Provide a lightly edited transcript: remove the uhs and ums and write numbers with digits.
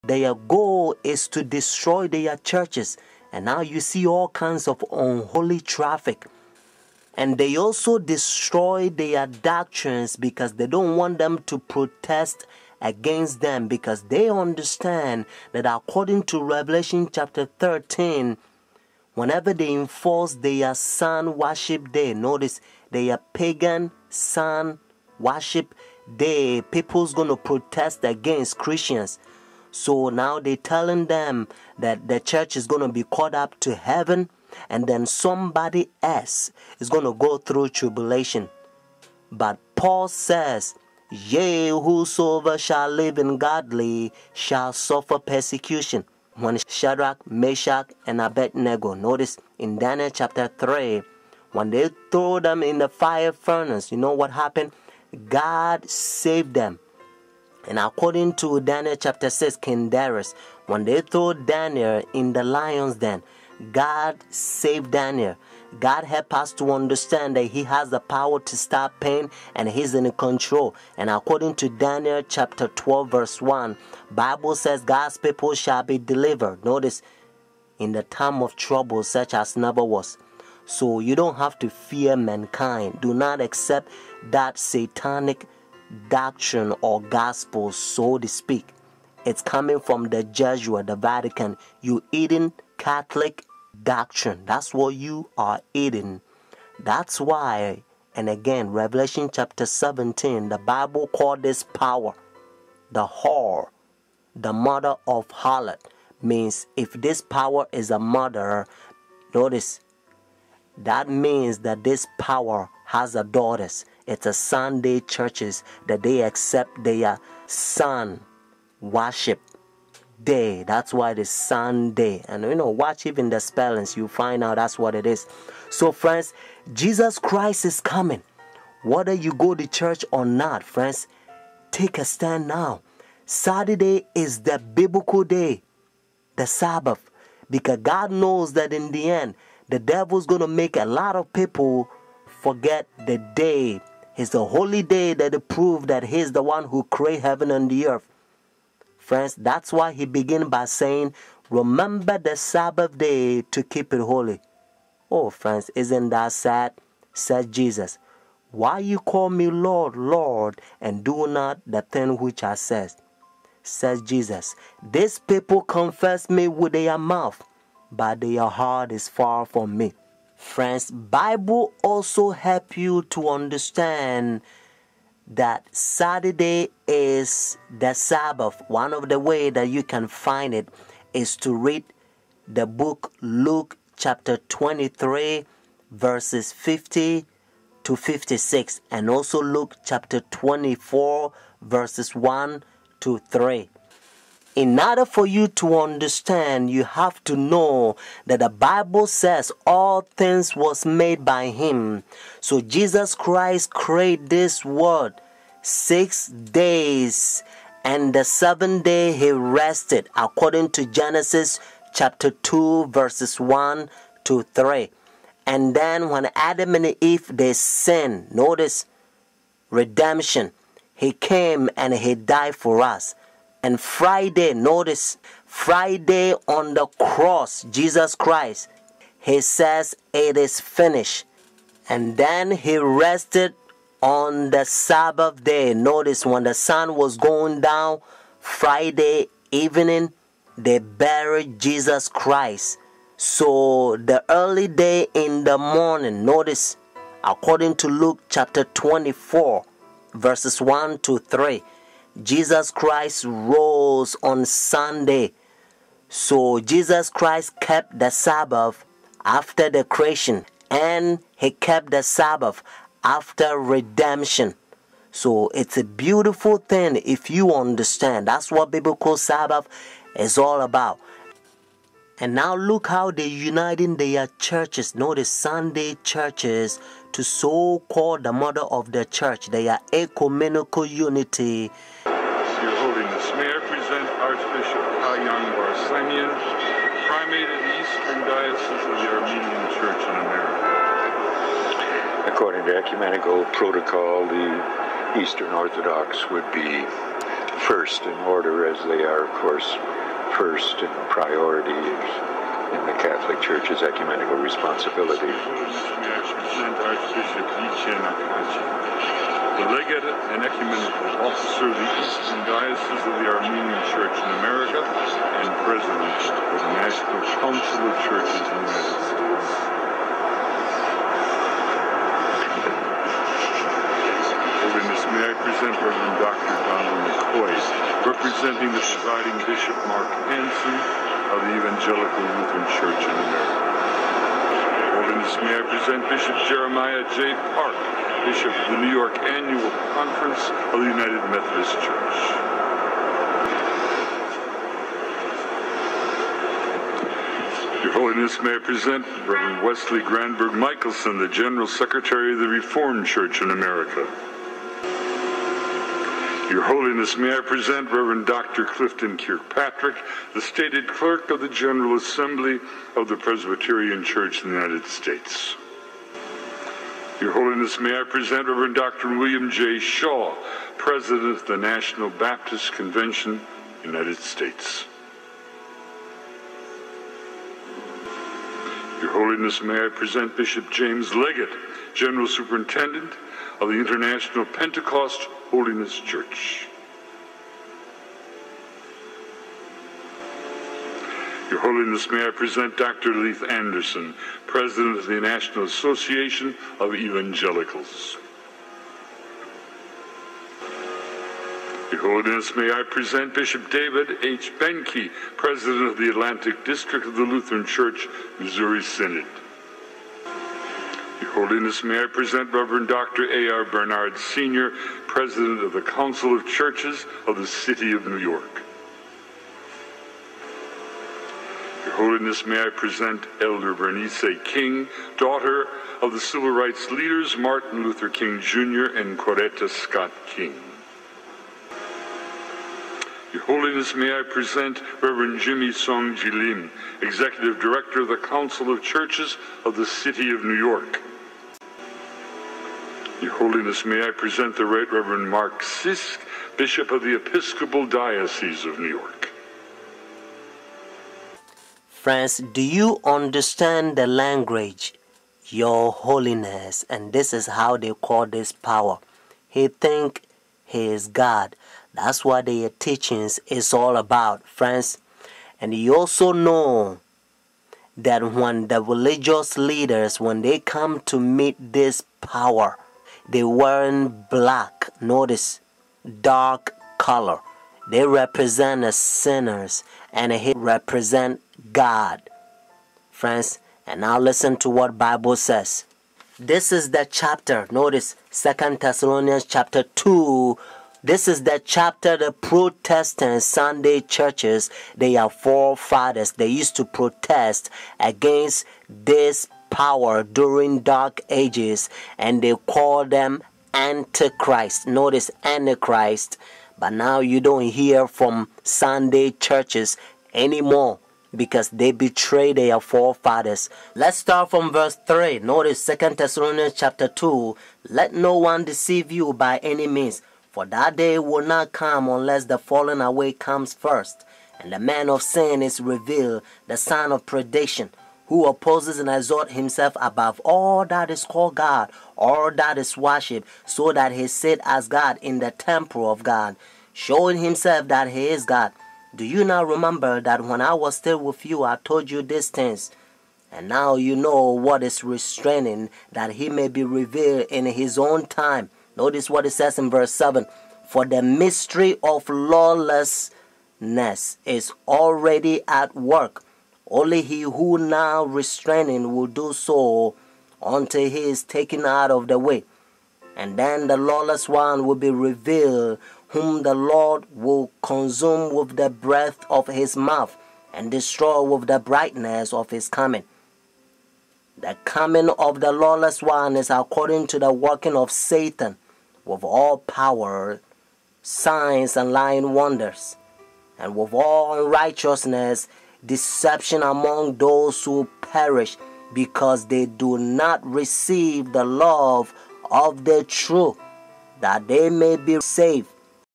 Their goal is to destroy their churches. And now you see all kinds of unholy traffic. And they also destroy their doctrines because they don't want them to protest against them, because they understand that according to Revelation chapter 13, whenever they enforce their sun worship day, notice their pagan sun worship day, people's going to protest against Christians. So now they're telling them that the church is going to be caught up to heaven, and then somebody else is going to go through tribulation. But Paul says, yea, whosoever shall live in godly shall suffer persecution. When Shadrach, Meshach, and Abednego, notice in Daniel chapter 3, when they throw them in the fire furnace, you know what happened? God saved them. And according to Daniel chapter 6, King Darius, when they throw Daniel in the lion's den, God saved Daniel. God help us to understand that He has the power to stop pain and He's in control. And according to Daniel chapter 12 verse 1, Bible says God's people shall be delivered. Notice, in the time of trouble such as never was. So you don't have to fear mankind. Do not accept that satanic doctrine or gospel, so to speak. It's coming from the Jesuit, the Vatican. You eating Catholic doctrine. That's what you are eating. That's why, and again, Revelation chapter 17, the Bible called this power the whore, the mother of harlot. Means if this power is a mother, notice, that means that this power has a daughters. It's a Sunday churches that they accept their sun worship day. That's why it's Sunday. And watch even the spellings, you find out that's what it is. So friends, Jesus Christ is coming. Whether you go to church or not, friends, take a stand now. Saturday is the biblical day, the Sabbath, because God knows that in the end, the devil's going to make a lot of people forget the day. It's the holy day that they prove that He's the one who created heaven and the earth. Friends, that's why He began by saying, remember the Sabbath day to keep it holy. Oh, friends, isn't that sad? Said Jesus. Why you call me Lord, Lord, and do not the thing which I says? Says Jesus. These people confess me with their mouth, but their heart is far from me. Friends, Bible also help you to understand that Saturday is the Sabbath. One of the way that you can find it is to read the book Luke chapter 23 verses 50 to 56, and also Luke chapter 24 verses 1 to 3. In order for you to understand, you have to know that the Bible says all things was made by Him. So Jesus Christ created this world 6 days, and the 7th day He rested, according to Genesis chapter 2 verses 1 to 3. And then when Adam and Eve, they sinned, notice redemption. He came and He died for us. And Friday, notice, Friday on the cross, Jesus Christ, He says it is finished. And then He rested on the Sabbath day. Notice when the sun was going down, Friday evening, they buried Jesus Christ. So the early day in the morning, notice, according to Luke chapter 24, verses 1 to 3, Jesus Christ rose on Sunday. So Jesus Christ kept the Sabbath after the creation, and He kept the Sabbath after redemption. So it's a beautiful thing if you understand. That's what biblical Sabbath is all about. And now look how they're uniting their churches. Notice Sunday churches to so-called the mother of the church. They are ecumenical unity. You're holding this. May I present Archbishop Kayang Barsamian, Primate of the Eastern Diocese of the Armenian Church in America. According to ecumenical protocol, the Eastern Orthodox would be first in order, as they are, of course, first in priority in the Catholic Church's ecumenical responsibility. May I present Archbishop Yichien Akachi, the legate and ecumenical officer of the Eastern Diocese of the Armenian Church in America and president of the National Council of Churches in the United States. Holiness, may I present Reverend Dr. Donald McCoy, representing the presiding Bishop Mark Hansen of the Evangelical Lutheran Church in America. Holiness, may I present Bishop Jeremiah J. Park, Bishop of the New York Annual Conference of the United Methodist Church. Your Holiness, may I present Reverend Wesley Granberg Michelson, the General Secretary of the Reformed Church in America. Your Holiness, may I present Reverend Dr. Clifton Kirkpatrick, the stated clerk of the General Assembly of the Presbyterian Church in the United States. Your Holiness, may I present Reverend Dr. William J. Shaw, President of the National Baptist Convention, United States. Your Holiness, may I present Bishop James Leggett, General Superintendent of the International Pentecost Holiness Church. Your Holiness, may I present Dr. Leith Anderson, President of the National Association of Evangelicals. Your Holiness, may I present Bishop David H. Benke, President of the Atlantic District of the Lutheran Church, Missouri Synod. Your Holiness, may I present Reverend Dr. A.R. Bernard Sr., President of the Council of Churches of the City of New York. Your Holiness, may I present Elder Bernice King, daughter of the civil rights leaders Martin Luther King Jr. and Coretta Scott King. Your Holiness, may I present Reverend Jimmy Song Jilim, Executive Director of the Council of Churches of the City of New York. Your Holiness, may I present the Right Reverend Mark Sisk, Bishop of the Episcopal Diocese of New York. Friends, do you understand the language? Your Holiness. And this is how they call this power. He think he is God. That's what their teachings is all about, friends. And you also know that when the religious leaders, when they come to meet this power, they wearing black. Notice, dark color. They represent the sinners, and he represent God, friends. And now listen to what Bible says. This is the chapter. Notice 2 Thessalonians chapter 2. This is the chapter the Protestant Sunday churches, their forefathers, they used to protest against this power during dark ages, and they call them Antichrist. Notice Antichrist. But now you don't hear from Sunday churches anymore because they betray their forefathers. Let's start from verse 3. Notice 2 Thessalonians chapter 2. Let no one deceive you by any means, for that day will not come unless the falling away comes first, and the man of sin is revealed, the son of perdition, who opposes and exalts himself above all that is called God, all that is worshipped, so that he sit as God in the temple of God, showing himself that he is God. Do you not remember that when I was still with you, I told you these things? And now you know what is restraining, that he may be revealed in his own time. Notice what it says in verse 7. For the mystery of lawlessness is already at work. Only he who now restraining will do so until he is taken out of the way. And then the lawless one will be revealed, whom the Lord will consume with the breath of his mouth and destroy with the brightness of his coming. The coming of the lawless one is according to the working of Satan, with all power, signs, and lying wonders, and with all unrighteousness, deception among those who perish, because they do not receive the love of the truth, that they may be saved.